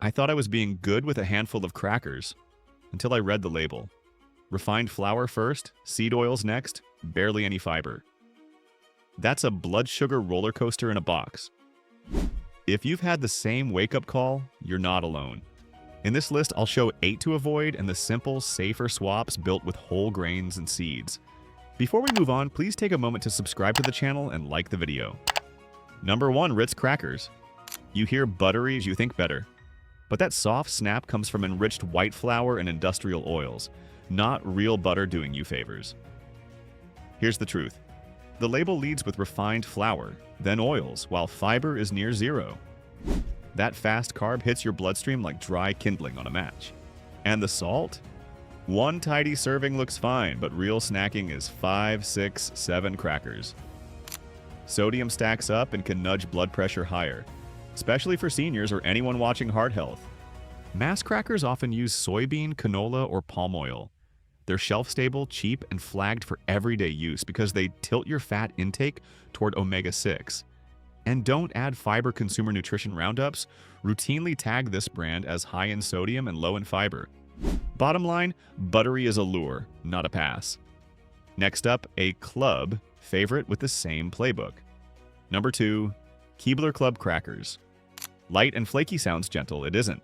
I thought I was being good with a handful of crackers until I read the label. Refined flour first, seed oils next, barely any fiber. That's a blood sugar roller coaster in a box. If you've had the same wake-up call, you're not alone. In this list, I'll show 8 to avoid and the simple, safer swaps built with whole grains and seeds. Before we move on, please take a moment to subscribe to the channel and like the video. Number 1, Ritz crackers. You hear buttery as you think better. But that soft snap comes from enriched white flour and industrial oils, not real butter doing you favors. Here's the truth. The label leads with refined flour, then oils, while fiber is near zero. That fast carb hits your bloodstream like dry kindling on a match. And the salt? One tidy serving looks fine, but real snacking is 5, 6, 7 crackers. Sodium stacks up and can nudge blood pressure higher, especially for seniors or anyone watching heart health. Mass crackers often use soybean, canola, or palm oil. They're shelf-stable, cheap, and flagged for everyday use because they tilt your fat intake toward omega-6. And don't add fiber consumer nutrition roundups. Routinely tag this brand as high in sodium and low in fiber. Bottom line, buttery is a lure, not a pass. Next up, a club favorite with the same playbook. Number 2, Keebler Club crackers. Light and flaky sounds gentle, it isn't.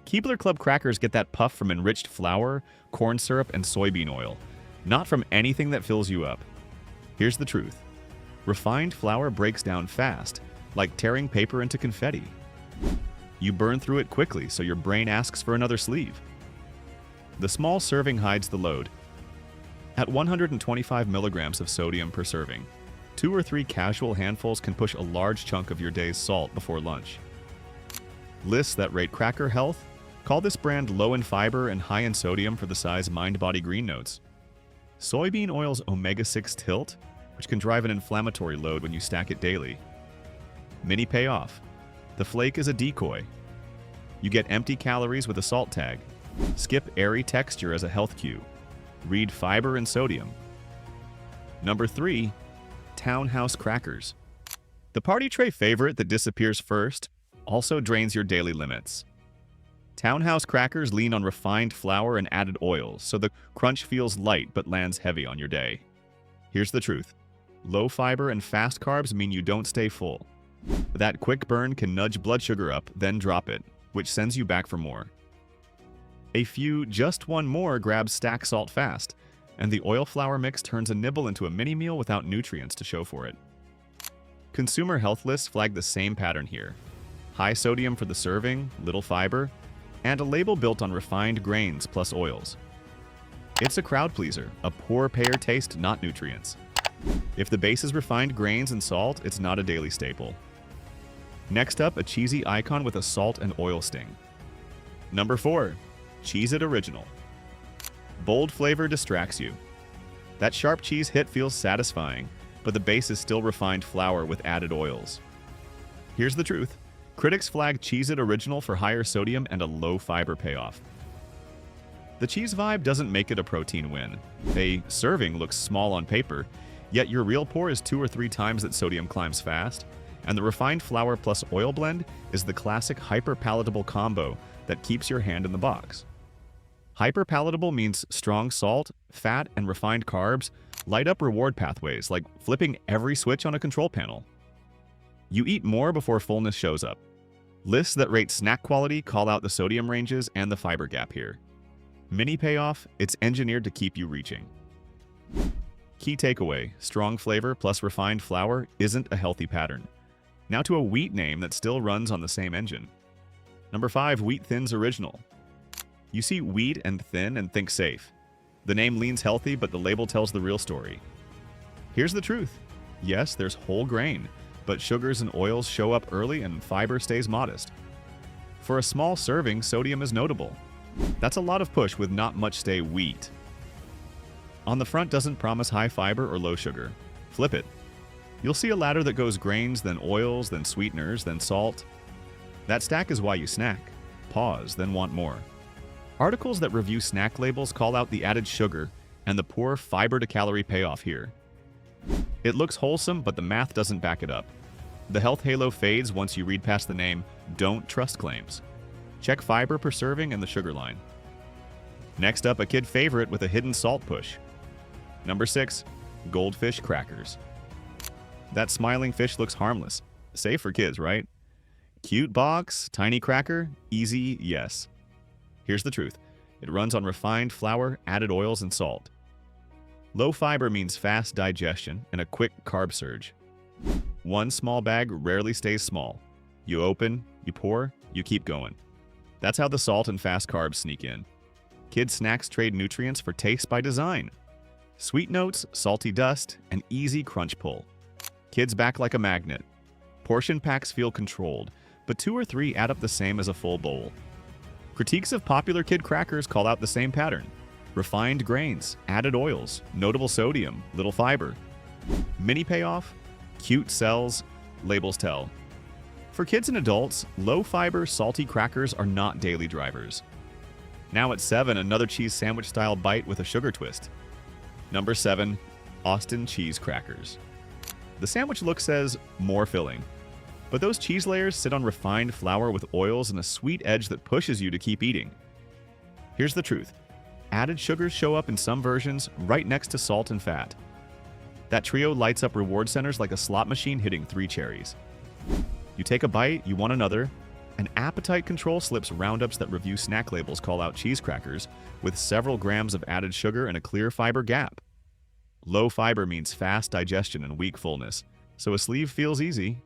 Keebler Club crackers get that puff from enriched flour, corn syrup, and soybean oil, not from anything that fills you up. Here's the truth. Refined flour breaks down fast, like tearing paper into confetti. You burn through it quickly, so your brain asks for another sleeve. The small serving hides the load. At 125 milligrams of sodium per serving, 2 or 3 casual handfuls can push a large chunk of your day's salt before lunch. Lists that rate cracker health call this brand low in fiber and high in sodium for the size mind-body green notes. Soybean oil's omega-6 tilt, which can drive an inflammatory load when you stack it daily. Mini payoff. The flake is a decoy. You get empty calories with a salt tag. Skip airy texture as a health cue. Read fiber and sodium. Number 3, Townhouse crackers. The party tray favorite that disappears first also drains your daily limits. Townhouse crackers lean on refined flour and added oils, so the crunch feels light but lands heavy on your day. Here's the truth. Low fiber and fast carbs mean you don't stay full. That quick burn can nudge blood sugar up, then drop it, which sends you back for more. A few just one more grabs stack salt fast, and the oil-flour mix turns a nibble into a mini-meal without nutrients to show for it. Consumer health lists flag the same pattern here. High sodium for the serving, little fiber, and a label built on refined grains plus oils. It's a crowd pleaser, a poor payer taste, not nutrients. If the base is refined grains and salt, it's not a daily staple. Next up, a cheesy icon with a salt and oil sting. Number 4, Cheez-It Original. Bold flavor distracts you. That sharp cheese hit feels satisfying, but the base is still refined flour with added oils. Here's the truth. Critics flag Cheez-It Original for higher sodium and a low fiber payoff. The cheese vibe doesn't make it a protein win. A serving looks small on paper, yet your real pour is 2 or 3 times that sodium climbs fast, and the refined flour plus oil blend is the classic hyper-palatable combo that keeps your hand in the box. Hyper-palatable means strong salt, fat, and refined carbs light up reward pathways like flipping every switch on a control panel. You eat more before fullness shows up. Lists that rate snack quality call out the sodium ranges and the fiber gap here. Mini payoff, it's engineered to keep you reaching. Key takeaway, strong flavor plus refined flour isn't a healthy pattern. Now to a wheat name that still runs on the same engine. Number 5, Wheat Thins Original. You see wheat and thin and think safe. The name leans healthy, but the label tells the real story. Here's the truth. Yes, there's whole grain, but sugars and oils show up early and fiber stays modest. For a small serving, sodium is notable. That's a lot of push with not much stay wheat. On the front doesn't promise high fiber or low sugar. Flip it. You'll see a ladder that goes grains, then oils, then sweeteners, then salt. That stack is why you snack. Pause, then want more. Articles that review snack labels call out the added sugar and the poor fiber-to-calorie payoff here. It looks wholesome, but the math doesn't back it up. The health halo fades once you read past the name "Don't Trust" claims. Check fiber per serving and the sugar line. Next up, a kid favorite with a hidden salt push. Number 6, goldfish crackers. That smiling fish looks harmless. Safe for kids, right? Cute box, tiny cracker, easy, yes. Here's the truth. It runs on refined flour, added oils, and salt. Low fiber means fast digestion and a quick carb surge. One small bag rarely stays small. You open, you pour, you keep going. That's how the salt and fast carbs sneak in. Kids' snacks trade nutrients for taste by design. Sweet notes, salty dust, and easy crunch pull. Kids back like a magnet. Portion packs feel controlled, but 2 or 3 add up the same as a full bowl. Critiques of popular kid crackers call out the same pattern. Refined grains, added oils, notable sodium, little fiber. Mini payoff? Cute sells, labels tell. For kids and adults, low-fiber, salty crackers are not daily drivers. Now at 7, another cheese sandwich-style bite with a sugar twist. Number 7, Austin cheese crackers. The sandwich look says more filling, but those cheese layers sit on refined flour with oils and a sweet edge that pushes you to keep eating. Here's the truth. Added sugars show up in some versions right next to salt and fat. That trio lights up reward centers like a slot machine hitting 3 cherries. You take a bite, you want another, and appetite control slips roundups that review snack labels call out cheese crackers with several grams of added sugar and a clear fiber gap. Low fiber means fast digestion and weak fullness, so a sleeve feels easy.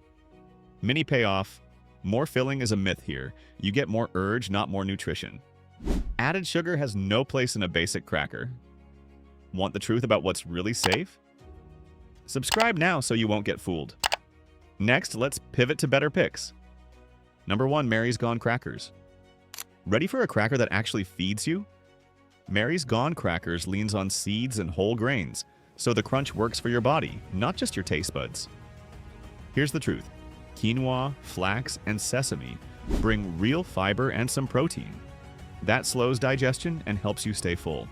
Mini payoff, more filling is a myth here. You get more urge, not more nutrition. Added sugar has no place in a basic cracker. Want the truth about what's really safe? Subscribe now so you won't get fooled. Next, let's pivot to better picks. Number 1, Mary's Gone Crackers. Ready for a cracker that actually feeds you? Mary's Gone Crackers leans on seeds and whole grains, so the crunch works for your body, not just your taste buds. Here's the truth. Quinoa, flax, and sesame bring real fiber and some protein. That slows digestion and helps you stay full.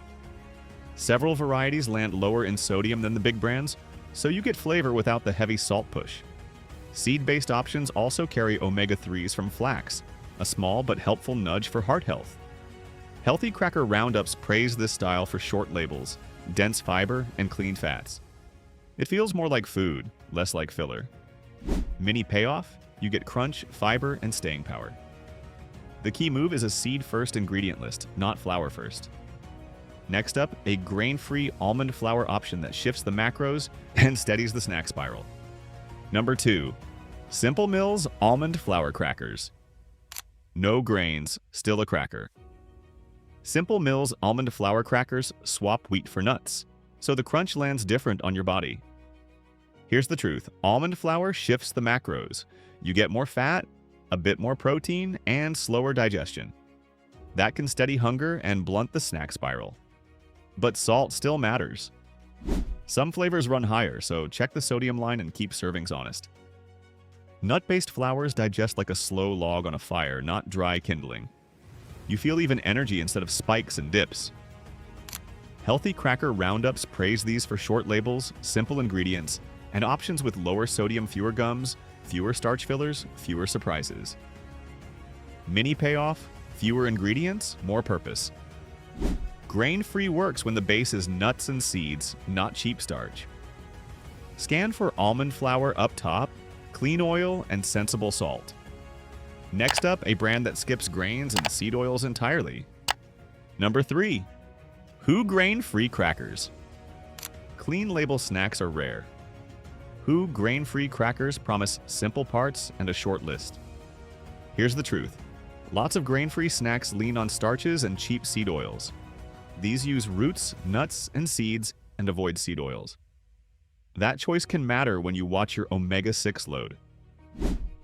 Several varieties land lower in sodium than the big brands, so you get flavor without the heavy salt push. Seed-based options also carry omega-3s from flax, a small but helpful nudge for heart health. Healthy cracker roundups praise this style for short labels, dense fiber, and clean fats. It feels more like food, less like filler. Mini payoff? You get crunch, fiber, and staying power. The key move is a seed-first ingredient list, not flour-first. Next up, a grain-free almond flour option that shifts the macros and steadies the snack spiral. Number 2, Simple Mills Almond Flour Crackers. No grains, still a cracker. Simple Mills Almond Flour Crackers swap wheat for nuts, so the crunch lands different on your body. Here's the truth. Almond flour shifts the macros. You get more fat, a bit more protein, and slower digestion. That can steady hunger and blunt the snack spiral. But salt still matters. Some flavors run higher, so check the sodium line and keep servings honest. Nut-based flours digest like a slow log on a fire, not dry kindling. You feel even energy instead of spikes and dips. Healthy cracker roundups praise these for short labels, simple ingredients, and options with lower sodium, fewer gums, fewer starch fillers, fewer surprises. Mini payoff, fewer ingredients, more purpose. Grain-free works when the base is nuts and seeds, not cheap starch. Scan for almond flour up top, clean oil, and sensible salt. Next up, a brand that skips grains and seed oils entirely. Number 3, Who Grain-Free Crackers. Clean label snacks are rare. Who grain-free crackers promise simple parts and a short list. Here's the truth. Lots of grain-free snacks lean on starches and cheap seed oils. These use roots, nuts, and seeds and avoid seed oils. That choice can matter when you watch your omega-6 load.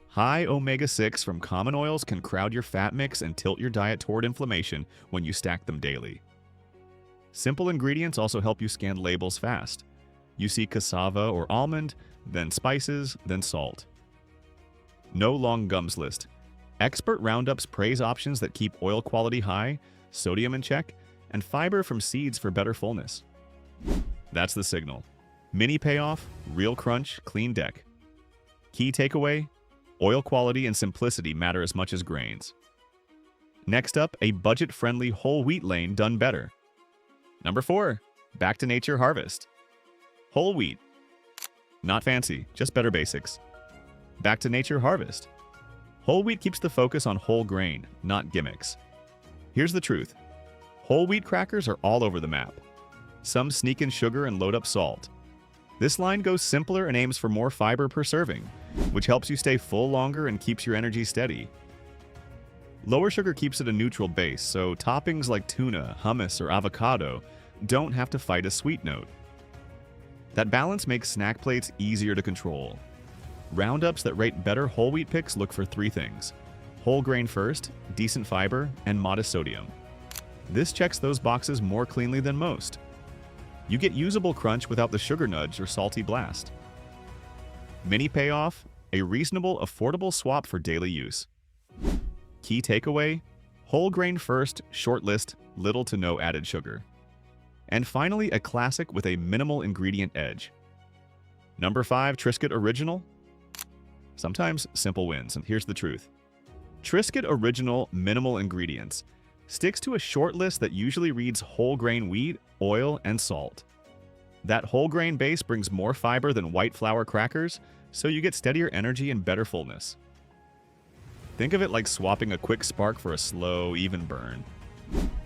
High omega-6 from common oils can crowd your fat mix and tilt your diet toward inflammation when you stack them daily. Simple ingredients also help you scan labels fast. You see cassava or almond, then spices, then salt. No long gums list. Expert roundups praise options that keep oil quality high, sodium in check, and fiber from seeds for better fullness. That's the signal. Mini payoff, real crunch, clean deck. Key takeaway, oil quality and simplicity matter as much as grains. Next up, a budget-friendly whole wheat lane done better. Number 4. Back to Nature Harvest. Whole wheat. Not fancy, just better basics. Back to Nature Harvest. Whole wheat keeps the focus on whole grain, not gimmicks. Here's the truth. Whole wheat crackers are all over the map. Some sneak in sugar and load up salt. This line goes simpler and aims for more fiber per serving, which helps you stay full longer and keeps your energy steady. Lower sugar keeps it a neutral base, so toppings like tuna, hummus, or avocado don't have to fight a sweet note. That balance makes snack plates easier to control. Roundups that rate better whole wheat picks look for 3 things: whole grain first, decent fiber, and modest sodium. This checks those boxes more cleanly than most. You get usable crunch without the sugar nudge or salty blast. Mini payoff, a reasonable, affordable swap for daily use. Key takeaway, whole grain first, short list, little to no added sugar. And finally, a classic with a minimal ingredient edge. Number 5, Triscuit Original. Sometimes simple wins, and here's the truth. Triscuit Original Minimal Ingredients sticks to a short list that usually reads whole grain wheat, oil, and salt. That whole grain base brings more fiber than white flour crackers, so you get steadier energy and better fullness. Think of it like swapping a quick spark for a slow, even burn.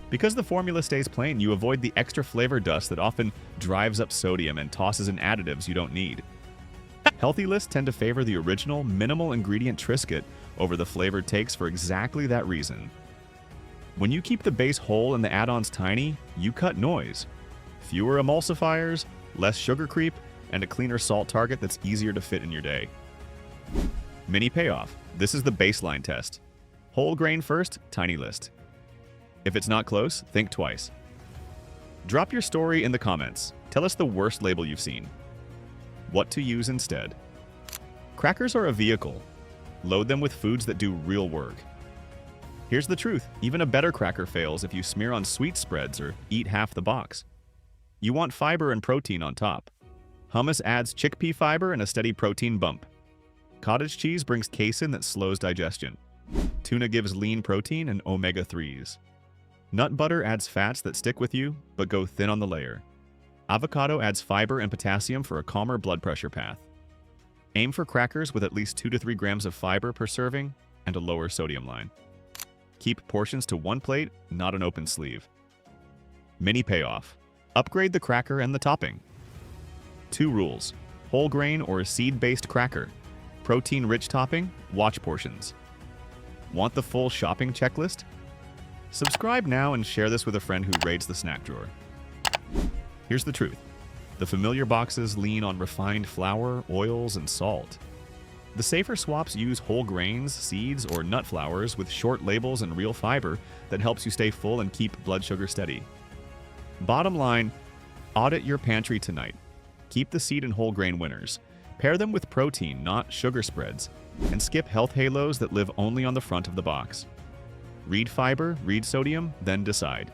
Because the formula stays plain, you avoid the extra flavor dust that often drives up sodium and tosses in additives you don't need. Healthy lists tend to favor the original, minimal ingredient Triscuit over the flavored takes for exactly that reason. When you keep the base whole and the add-ons tiny, you cut noise. Fewer emulsifiers, less sugar creep, and a cleaner salt target that's easier to fit in your day. Mini payoff. This is the baseline test. Whole grain first, tiny list. If it's not close, think twice. Drop your story in the comments. Tell us the worst label you've seen. What to use instead. Crackers are a vehicle. Load them with foods that do real work. Here's the truth. Even a better cracker fails if you smear on sweet spreads or eat half the box. You want fiber and protein on top. Hummus adds chickpea fiber and a steady protein bump. Cottage cheese brings casein that slows digestion. Tuna gives lean protein and omega-3s. Nut butter adds fats that stick with you, but go thin on the layer. Avocado adds fiber and potassium for a calmer blood pressure path. Aim for crackers with at least 2 to 3 grams of fiber per serving and a lower sodium line. Keep portions to 1 plate, not an open sleeve. Mini payoff. Upgrade the cracker and the topping. 2 rules. Whole grain or seed-based cracker. Protein-rich topping, watch portions. Want the full shopping checklist? Subscribe now and share this with a friend who raids the snack drawer. Here's the truth. The familiar boxes lean on refined flour, oils, and salt. The safer swaps use whole grains, seeds, or nut flours with short labels and real fiber that helps you stay full and keep blood sugar steady. Bottom line, audit your pantry tonight. Keep the seed and whole grain winners. Pair them with protein, not sugar spreads, and skip health halos that live only on the front of the box. Read fiber, read sodium, then decide.